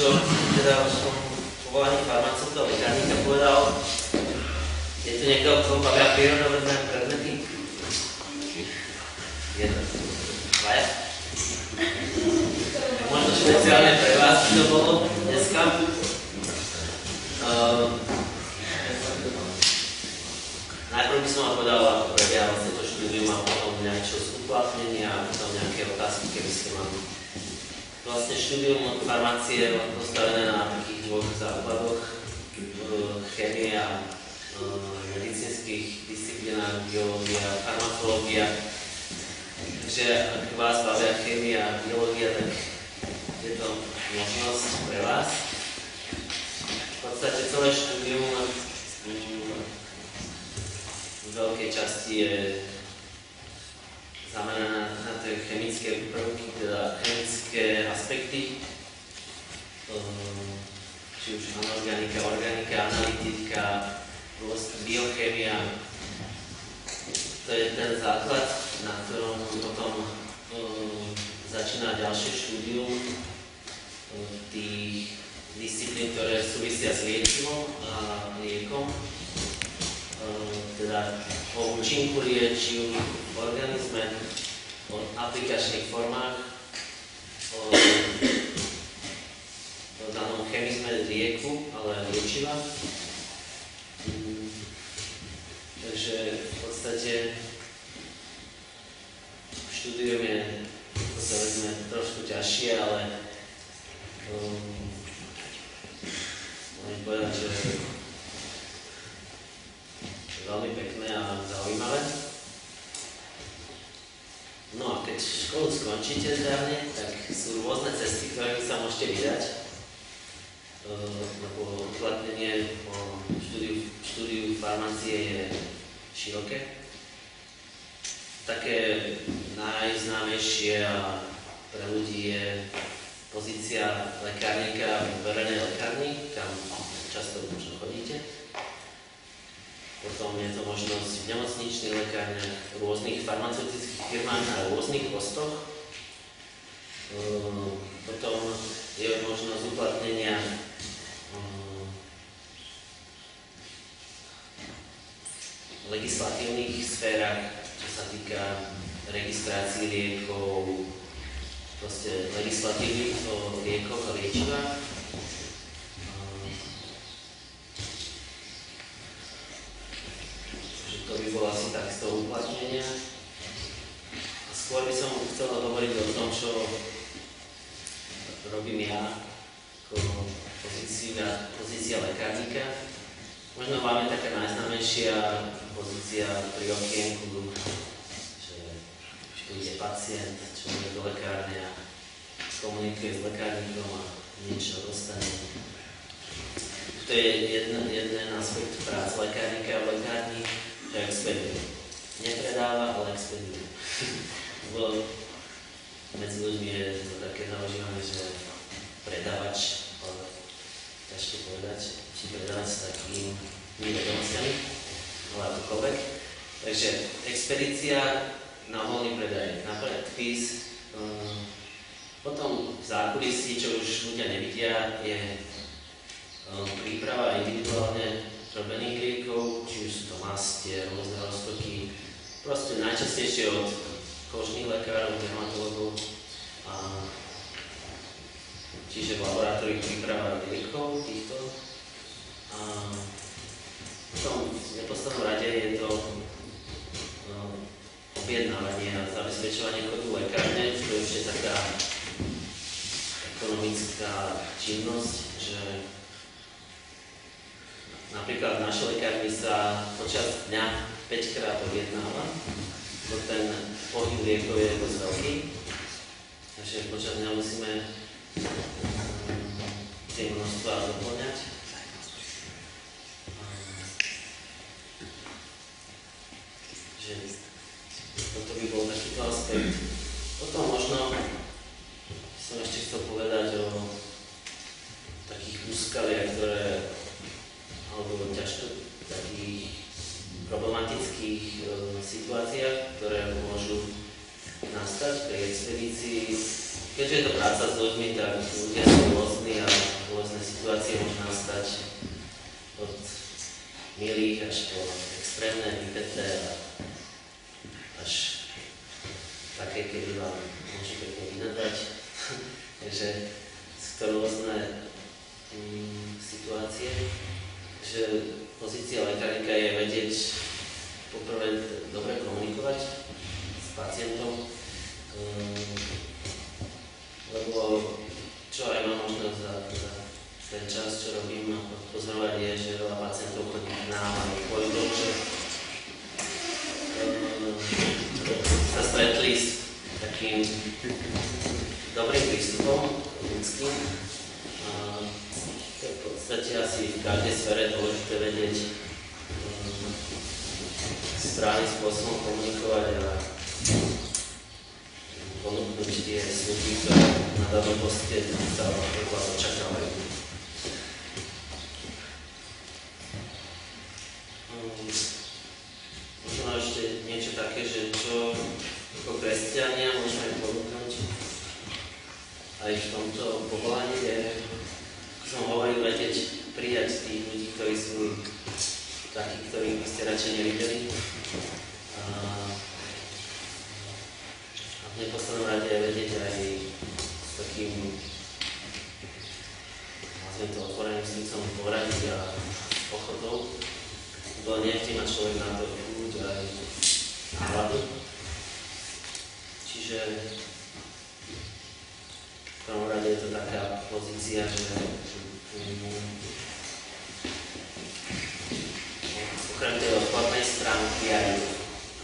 čo teda v tom povolaní farmaceuta lekárnika povedal, je tu niekto, koho bavia prírodovedné predmety? Jeden. Dvaja? Možno špeciálne pre vás to bolo dneska. Najprv by som vám povedal, ako prebieha vlastne to štúdium a potom niečo z uplatnenia a potom nejaké otázky, keby ste mali. Vlastne štúdium farmácie je postavené na takých dvoch základoch, chémie a medicínskych disciplínách, biológia a farmakológia. Takže ak vás bavia chémia a biológia, tak je to možnosť pre vás. V podstate celé štúdium v veľkej časti je zamerané na tie chemické prvky, teda chemické aspekty, či už anorganika, organika, analytika, biochémia. To je ten základ, na ktorom potom začína ďalšie štúdium tých disciplín, ktoré súvisia s liečivom a liekom. Teda o účinku liečiv v organizme, o aplikačných formách, o danom chemizme lieku, ale liečiva. Takže v podstate štúdium je, povedzme, trošku ťažšie, ale môžem povedať, že veľmi pekné a zaujímavé. No a keď školu skončíte zdravne, tak sú rôzne cesty, ktorými sa môžete vydať. Lebo uplatnenie po štúdiu farmácie je široké. Také najznámejšie a pre ľudí je pozícia lekárnika v verejnej lekárni, kam často možno chodíte. Potom je to možnosť v nemocničných lekárniach, v rôznych farmaceutických firmách na rôznych postoch. Potom je možnosť uplatnenia v legislatívnych sférach, čo sa týka registrácií liekov, proste legislatívy o liekoch a liečivách. To by bolo asi tak z toho uplatnenia. A skôr by som chcel hovoriť o tom, čo robím ja ako pozícia lekárnika. Možno máme taká najznámejšia pozícia pri okienku, že príde pacient, čo ide do lekárne a komunikuje s lekárnikom a niečo dostane. To je jeden aspekt práce lekárnika v lekárni, že expeduje. Nepredáva, ale expeduje. Lebo medzi ľuďmi je to také zaužívané, že predávač, ale ťažko povedať, či predávač s takými vedomostiami, ale akokoľvek. Takže expedícia na voľný predaj, na predpis. Potom v zákulisí, čo už ľudia nevidia, je príprava individuálne robených liekov, či už sú to mastie, rôzne roztoky, proste najčastejšie od kožných lekárov, dermatologov, čiže v laboratóriu príprava liekov týchto. A potom v neposlednom rade je to objednávanie a zabezpečovanie chodu lekárne, čo je ešte taká ekonomická činnosť, že napríklad v našej lekárni sa počas dňa 5-krát objednáva, lebo ten pohyb liekov je dosť veľký, takže počas dňa musíme tie množstva doplňať. Že toto by bol takýto aspekt. Potom možno som ešte chcel povedať o takých úskaliach, alebo ťažko takých problematických situáciách, ktoré môžu nastať pri expedícii keďže je to práca s ľuďmi, tak ľudia sú rôzni a rôzne situácie môžu nastať od milých až po extrémne, vypeté a až také, kedy vám môžu pekne vynadať. Takže sú to rôzne situácie. Takže pozícia lekárnika je vedieť poprvé dobre komunikovať s pacientom, lebo čo aj mám možnosť za ten čas, čo robím, pozorovať je, že veľa pacientov chodí k nám a povedom, že sa stretli s takým dobrým prístupom ľudským. V podstate asi v každej sfére dôležité vedieť správnym spôsobom komunikovať a ponúknuť tie služby, ktoré na danom poste sa od vás očakávajú. Možno ešte niečo také, že čo ako kresťania môžeme ponúknuť aj v tomto povolaní je, ako som hovoril, vedieť prijať tých ľudí, ktorí sú takí, ktorých by ste radšej nevideli. A v neposlednom rade je vedieť aj s takým, nazviem to, otvoreným srdcom poradiť a ochotou. Lebo nevždy má človek na to chuť aj náladu. Čiže v prvom rade je to taká pozícia, že okrem tej odkladnej stránky aj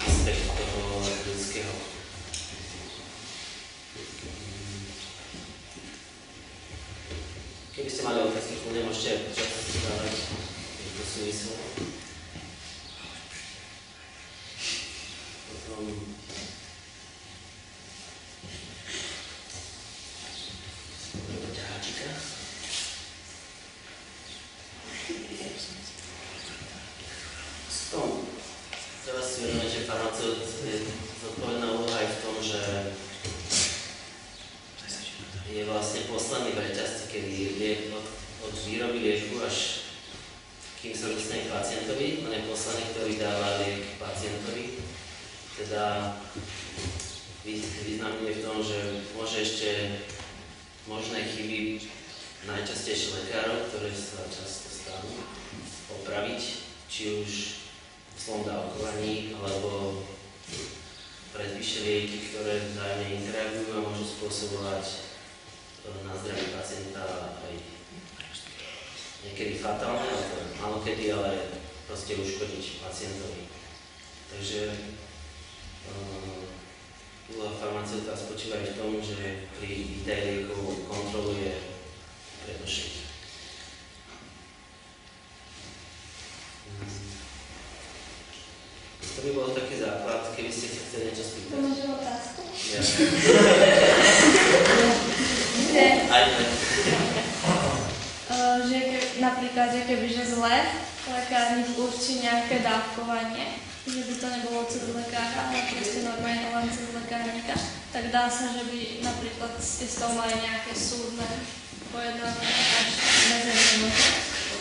aspekt toho ľudského. Keby ste mali otázky, kľudne môžete aj počas dávať to súvislo. Potom treba si uvedomiť, že farmaceut je zodpovedná úloha aj v tom, že je vlastne posledný v reťazci, kedy liek od výroby lieku až kým sa dostane k pacientovi, on je posledný, ktorý dáva liek pacientovi. Teda významný je v tom, že môže ešte možné chyby najčastejšie lekárov, ktoré sa často stanú, opraviť, či už v zlom dávkovaní, alebo predpíše lieky, ktoré vzájomne interagujú a môžu spôsobovať na zdraví pacienta aj niekedy fatálne, alebo malokedy, ale proste uškodiť pacientovi. Takže úloha farmaceuta spočíva aj v tom, že pri výdaji liekov kontroluje predošlých. To by bol taký základ, keby ste sa chceli niečo spýtať. Môžem otázku? Ja. Že napríklad, že kebyže zle lekárnik určí nejaké dávkovanie, že by to nebolo cez lekára, ale proste normálne len cez lekárnika, tak dá sa, že by napríklad ste s tou mali nejaké súdne pojednávanie až väzenie.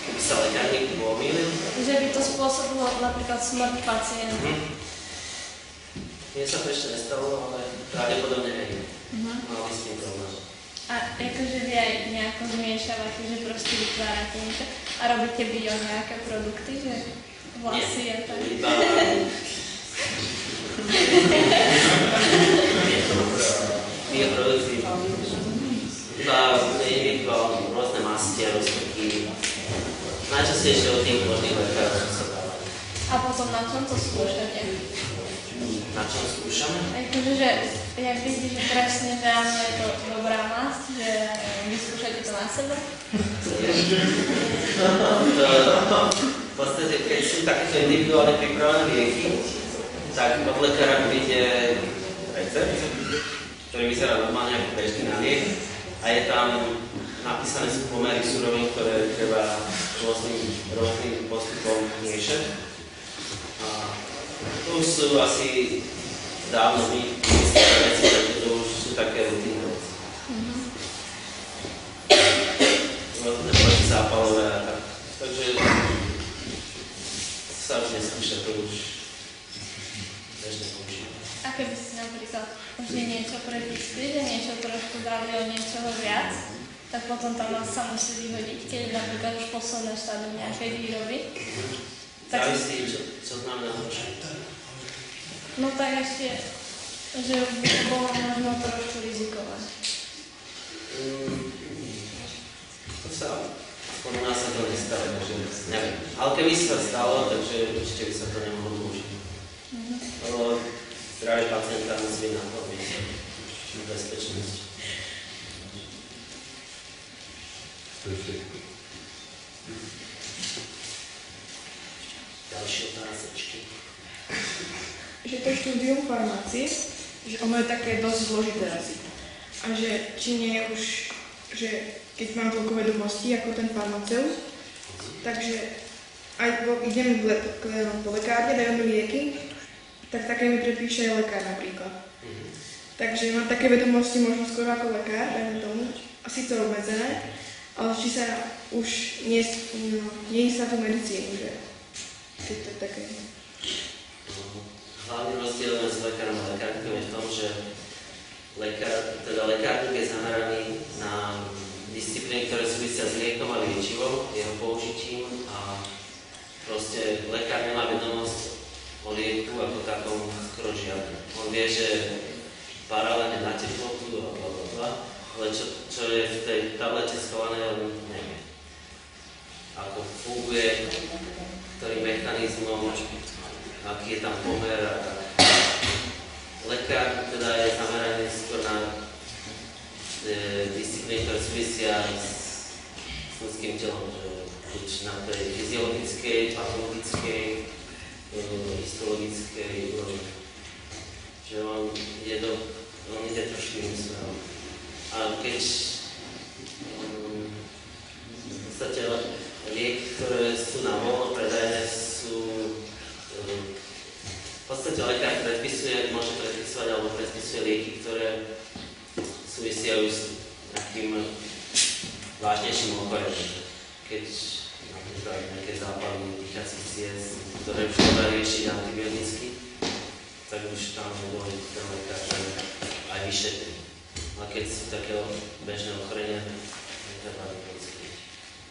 Keby sa lekárnik pomýlil? Že by to spôsobilo napríklad smrť pacienta. Mne sa to ešte nestalo, ale pravdepodobne aj. Mal by s tým problém. A akože vy aj nejako zmiešavate, že proste vytvárate niečo a robíte bio nejaké produkty, že vlasy a tak? Nie, produkty. Iba rôzne masti a roztoky. Najčastejšie od tých možných lekárov sa dávajú. A potom na čom to skúšate? Na čom skúšame? Akože, že jak vidíte, že presne, že áno, je to dobrá masť, že vyskúšate to na sebe? V podstate, keď sú takéto individuálne pripravené lieky, tak od lekára príde recept, ktorý vyzerá normálne ako bežný na liek a je tam napísané sú pomery surovín, ktoré treba rôznym postupom miešať. To už sú asi dávno veci, takže to už sú také rutinné veci. trošku dali o niečoho viac, tak potom tam sa musí vyhodiť, keď je napríklad už posledné štádium nejakej výroby. Závisí, čo znamená horšie. No tak ešte, že by to bolo možno trošku rizikové. To sa, aspoň u nás sa to nestalo, takže neviem. Ale keby sa stalo, takže určite by sa to nemohlo použiť. Lebo zdravie pacienta musí byť na to bezpečnosť. Ďalšie otázky. Že to štúdium farmácie, že ono je také dosť zložité asi. A že či nie je už, že keď mám toľko vedomostí ako ten farmaceut, takže aj idem po lekárne, dajú mi lieky, tak také mi prepíše aj lekár napríklad. Takže mám také vedomosti možno skoro ako lekár, dajme tomu, asi to obmedzené, ale či sa už nie sa tú medicínu, že keď to je také. Hlavný rozdiel medzi lekárom a lekárnikom je v tom, že lekárnik je zameraný na disciplíny, ktoré súvisia s liekom a liečivom, jeho použitím a proste lekár nemá vedomosť o lieku ako takom skoro žiadne. On vie, že paralelne na teplotu a blablabla, ale čo je v tej tablete schované, on nevie. Ako funguje, ktorým mechanizmom, aký je tam pomer a tak. Lekár teda je zameraný skôr na disciplíny, ktoré súvisia s ľudským telom, že buď na tej fyziologickej, patologickej, histologickej úrovni. Že on ide trošku iným smerom. A keď v podstate lieky, ktoré sú na voľno predajné, sú v podstate lekár môže predpisovať alebo predpisuje lieky, ktoré súvisia už s nejakým vážnejším ochorením. Keď napríklad nejaké zápaly dýchacích ciest, ktoré už treba riešiť antibioticky, tak už tam neboli ten lekár, že aj vyšetrí. A keď sú také bežné ochorenia, netreba vypockriť.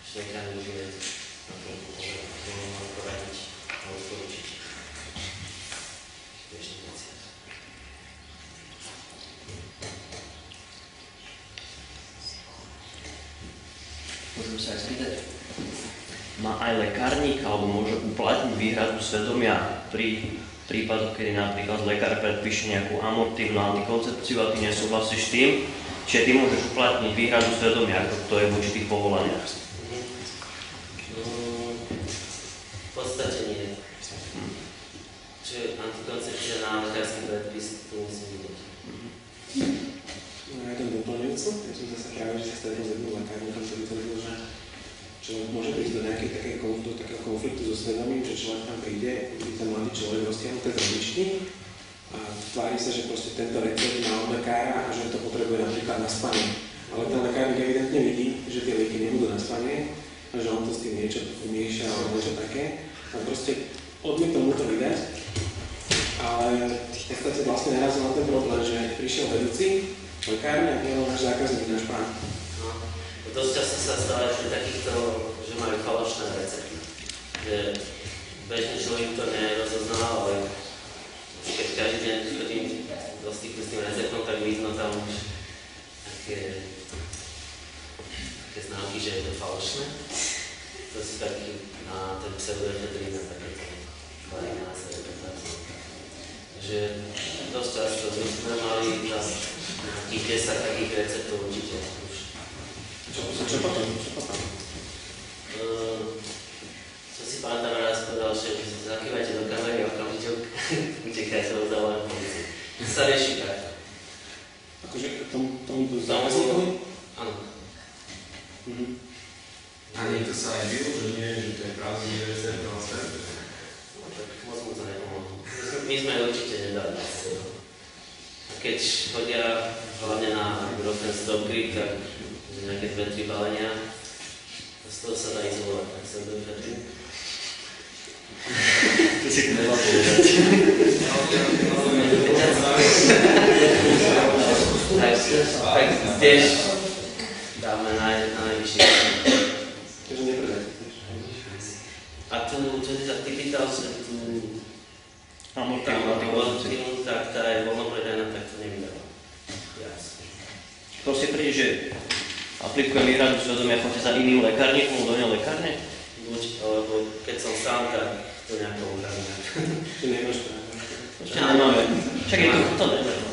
Už lekár nebude na to poradiť a odporučiť. Môžem sa aj spýtať? Má aj lekárnik alebo môže uplatniť výhradu svedomia pri prípadoch, kedy napríklad lekár predpíše nejakú amortívnu antikoncepciu a ty nesúhlasíš s tým, čiže ty môžeš uplatniť výhradu svedomia, ako to je v určitých povolaniach? V podstate nie. Čiže antikoncepcia na lekársky predpis to musí vidieť. Ja to doplňujúco, ja som zase práve, že sa stretol s jedným lekárnikom, ktorý tvrdil, že človek môže prísť do takého konfliktu so svedomím, že človek tam príde, je ten mladý človek roztiahnuté z rodičky a tvári sa, že proste tento recept má od lekára a že to potrebuje napríklad na spanie. Ale ten lekárnik evidentne vidí, že tie lieky nebudú na spanie a že on to s tým niečo umieša alebo niečo také a proste odmietol mu to vydať, ale v podstate vlastne narazil na ten problém, že prišiel vedúci lekárne a nie náš zákazník, náš pán. Dosť často sa stáva, že takýchto, že majú falošné recepty. Že bežný človek to nerozozná, ale keď každý deň chodím do styku s tým receptom, tak vidno tam už také známky, že je to falošné. To sú taký na ten pseudoefedrín a takéto klarináce, repetácie. Takže dosť často sme mali nejakých 10 takých receptov určite už. Čo potom? Čo si pamätám raz povedal, že zakývajte do kamery a okamžite utekajte od zálenej policii. Sa rieši takto. Akože tomu zákazníkovi? Áno. A niekto sa aj byl, že nie, že to je prázdny recept a vlastne. No tak moc mu to nepomohlo. My sme určite nedali. A keď chodia hlavne na ten stop grip, tak nejaké 2-3 balenia, z toho sa dá izolovať, tak sa do efedrín. To si treba povedať. tak tiež dáme na najvyššie. Takže nepredajte. A tu, čo si sa ty pýtal, že tu amortívnu, tak tá je voľnopredajná, tak to nevydáva. Jasne. Proste príde, že aplikujem výhradu svedomia, chodíte za iným lekárnikom do inej lekárne? Buď, alebo keď som sám, tak to nejako uhradíme. Ty nemáš práve. Ešte nemáme. Čakaj, to nemáme.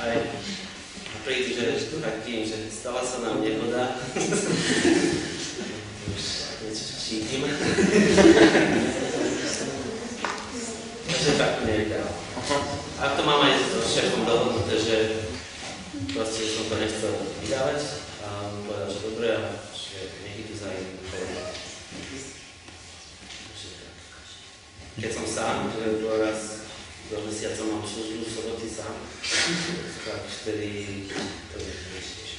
Aj príde, že takým, že stala sa nám nehoda. Už niečo šítim. Takže tak to nevydal. A to máme aj s šéfom dohodnuté, že proste som to nechcel vydávať a povedal, že dobre, a že nech idú za iným. Keď som sám, že raz do mesiaca mám službu v soboty sám, tak vtedy to je dôležitejšie.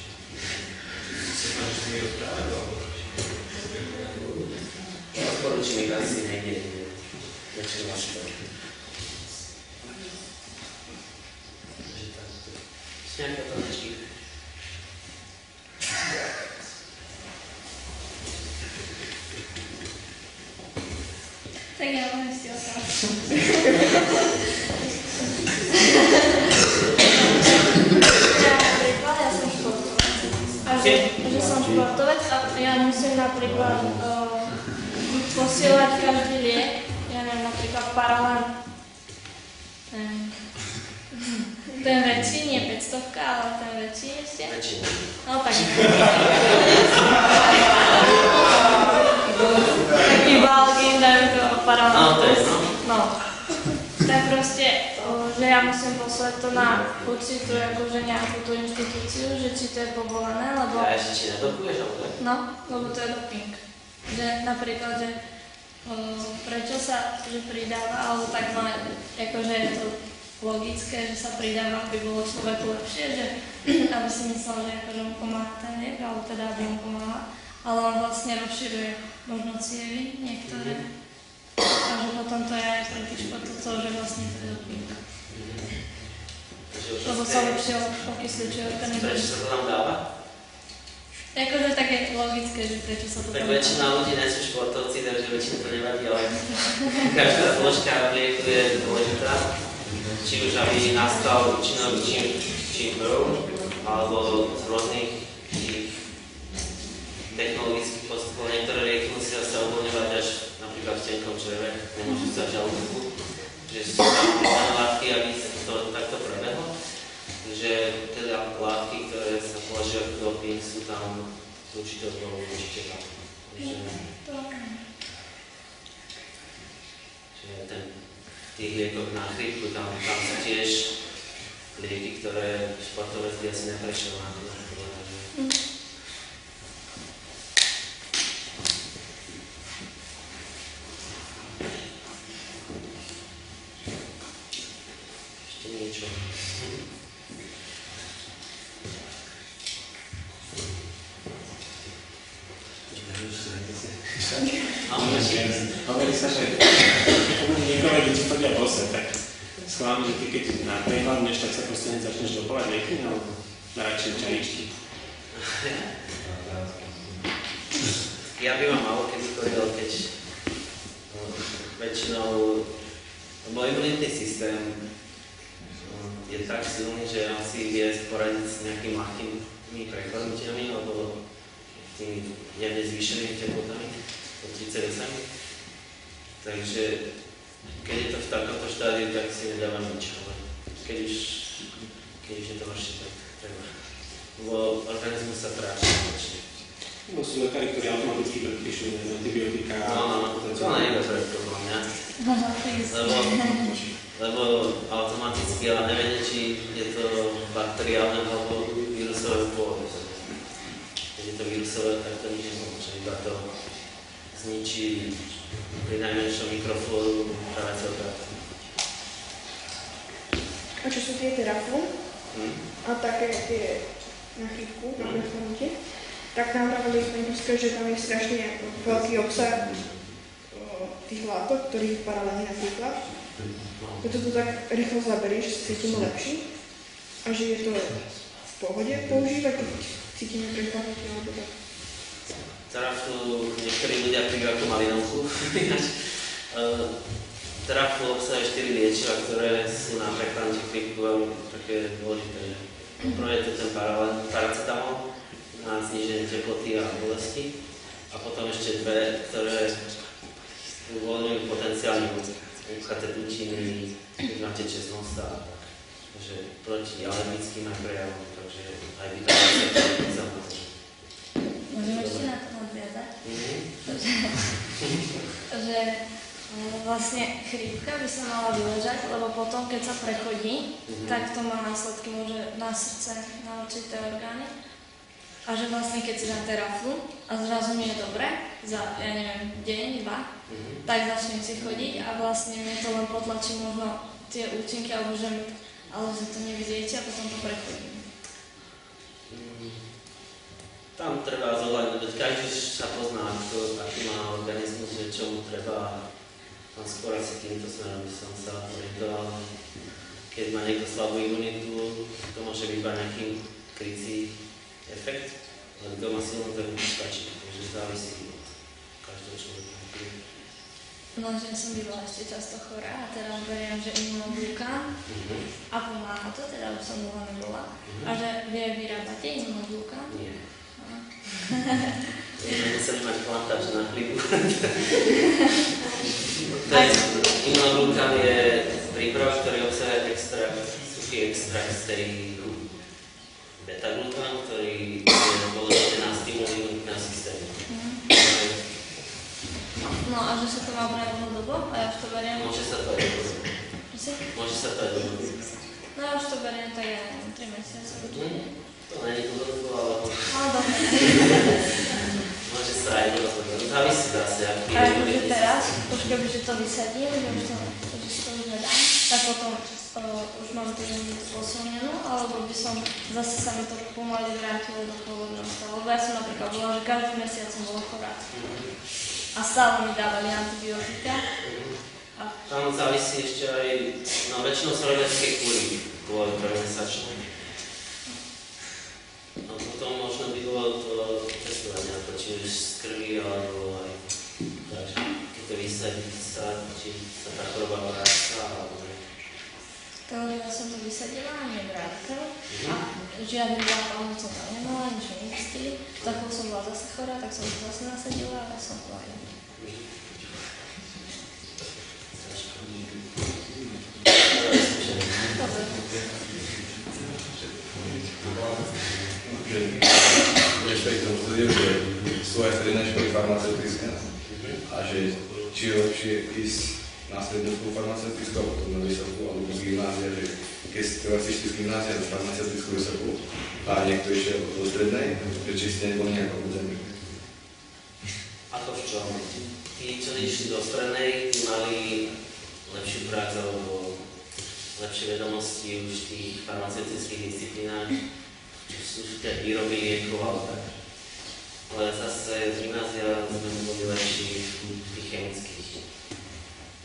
Odporúčim ich asi niekde väčšinu vašu. Takže tak. Ešte nejaké otázky? Tak ja mám ešte otázku. Ja som športovec. A že som športovec a ja musím napríklad posielať každý liek. Ja neviem, napríklad Paralan. Ten väčší, nie 500, ale ten väčší ešte. Väčšina. No tak. Taký balgín, dajme to Paralan. No, to je No. Tak proste, že ja musím poslať to na určitú, akože nejakú tú inštitúciu, že či to je povolené, lebo... A ešte či nedopuješ, alebo tak? No, lebo to je doping. Že napríklad, že prečo sa že pridáva, alebo tak má, akože je to logické, že sa pridáva, aby bolo človeku lepšie, že aby si myslel, že akože mu pomáha ten liek, alebo teda aby mu pomáha, ale on vlastne rozširuje možno cievy niektoré. Takže potom to je aj pre tých športovcov, že vlastne to je doping. Lebo sa lepšie okysličuje organizmus. Prečo sa to tam dáva? Akože také logické, že prečo sa to Tak tam dáva. väčšina ľudí nie sú športovci, takže väčšina to nevadí, ale každá zložka v lieku je dôležitá. Či už aby nastal účinok čím prv, alebo z rôznych technologických postupov. Niektoré lieky musia sa uvoľňovať až napríklad v tenkom čreve, nemôžu sa v žalúdku. Že sú tam látky, aby to takto prebehlo. Takže teda látky, ktoré sa považujú ako doping, sú tam určite tam. Čiže v tých liekoch na chrípku, tam sú tiež lieky, ktoré športovec by asi neprešiel na to. Ešte niečo. Hovorí sa, že niektoré deti chodia bose, tak schválne, že ty keď prehľadneš, tak sa proste hneď začneš dopovať lieky, alebo radšej čajičky. Ja by ma malo kedy chodil, keď väčšinou môj imunitný systém je tak silný, že on si vie poradiť s nejakými ľahkými prechodnutiami alebo tými jemne zvýšenými teplotami od 38. Takže keď je to v takomto štádiu, tak si nedávam nič, ale keď už je to horšie, tak treba. Lebo organizmus sa tráši väčšie. No sú lekári, ktorí automaticky predpíšu antibiotika. No, to nie je dobré podľa mňa. Lebo automaticky, ale neviem, či je to bakteriálne alebo vírusové pôvody. Keď je to vírusové, tak to nič nepomôže, iba to zničí pri najmenšom mikroflóru práve celé práve. A čo sú tie terafón? A také tie na chrípku, na prechnutie? Tak nám dávali sme že tam je strašne veľký obsah tých látok, ktorých paralelní napríklad. Keď to tak rýchlo zaberíš, cítim lepší. A že je to v pohode používať, keď cítime prepadnutie alebo tak? Teraflu niektorí ľudia pijú ako malinovku. Teraflu obsahuje 4 liečiva, ktoré sú na prekladnutie chrípku také dôležité. Prvé je to ten paracetamol na zníženie teploty a bolesti. A potom ešte dve, ktoré uvoľňujú potenciálne úchaté dutiny, keď máte česť nosa. Takže proti alergickým aj prejavom, takže aj vitamín C sa má. Môžeme ešte na to nadviazať? Že vlastne chrípka by sa mala vyležať, lebo potom, keď sa prechodí, tak to má následky môže na srdce, na určité orgány. A že vlastne keď si dám teraflu a zrazu mi je dobre, za, ja neviem, deň, 2, tak začnem si chodiť a vlastne mne to len potlačí možno tie účinky, alebo že to nevidíte a potom to prechodím. Tam treba zohľadniť, veď každý sa pozná, aký má organizmus, že čo mu treba. Tam skôr asi týmto smerom by som sa orientoval. Keď má niekto slabú imunitu, to môže byť iba nejaký krycí efekt, ale kto má silnú, tak mu stačí, takže závisí od každého človeka. No, že som bývala ešte často chorá a teraz beriem, že imunoglukán a pomáha to, teda už som dlho nebola. A že vie vyrábate imunoglukán? Nie. Museli mať plantáž na chlibu. Imunoglukán je prípravok, ktorý obsahuje suchý extrakt z tej beta-glukán, ktorý je dôležitý na stimul imunitného systému. No a že sa to má brať dlhodobo a ja už to beriem. Môže sa to aj dlhodobo. Môže sa to aj dlhodobo. No ja už to beriem tak, ja neviem, 3 mesiace určite. To nie je dlhodobo, ale dobre. môže sa aj dlhodobo. Závisí zase, aký je imunitný systém. Teraz, už kebyže to vysadím, že už to už nedám, tak potom už mám tú imunitu posilnenú, alebo by som zase sa mi to pomaly vrátilo do pôvodného stavu. Lebo ja som napríklad bola, že každý mesiac som bola chorá. A stále mi dávali antibiotika. Tam závisí ešte aj, no väčšinou sa robia také kúry, dvojmesačné. No potom možno by bolo to testovanie, či už z krvi, alebo aj takže, keď to vysadí sa, či sa tá choroba vráca, alebo ne. Takže ja som to vysadila a nevrátila. Žiadny zápal som tam nemala, nič mi nechstili. Takou som bola zase chorá, tak som to zase nasadila a som to aj. Ešte to uzvedel, že sú aj stredné školy farmaceutické a že či je lepšie ísť na strednú školu farmaceutickú a potom na vysokú alebo z gymnázia, že keď ste išli z gymnázia do farmaceutickú vysokú a niekto išiel do strednej, že či ste neboli nejako obudení. Ako v čom? Tí, čo išli do strednej, tí mali lepšiu prax alebo lepšie vedomosti už v tých farmaceutických disciplínách, či sú tie výroby liekov alebo tak. Ale zase z gymnázia sme boli lepší v tých chemických.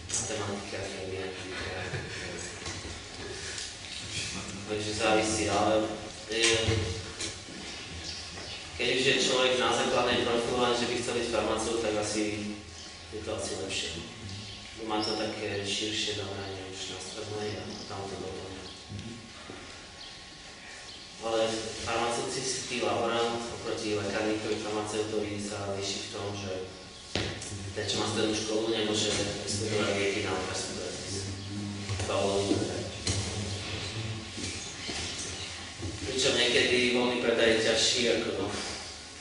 Matematika, chémia, fyzika. Takže závisí, ale keď už je človek na základnej profilovaní, že by chcel byť farmaceut, tak asi je to asi lepšie. Má to také širšie zameranie už na strednej a tam to doplňa. Ale farmaceutický laborant oproti lekárníkovi farmaceutovi sa líši v tom, že ten, čo má strednú školu, nemôže expedovať lieky na lekárskú predpis. Pričom niekedy voľný predaj je ťažší ako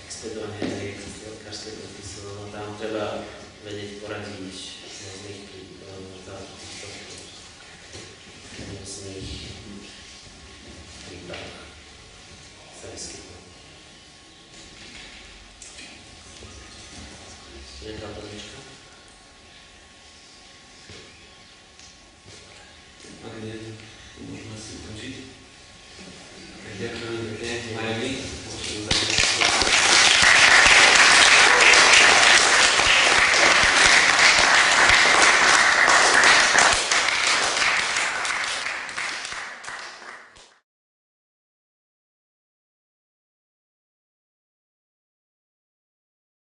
expedovanie liek z lekárskej predpisu. No tam treba vedieť poradiť z rôznych prípadov sa vyskytnú. Nejaká podmička? Ak nie, môžeme si ukončiť. Ďakujem pekne, Majovi.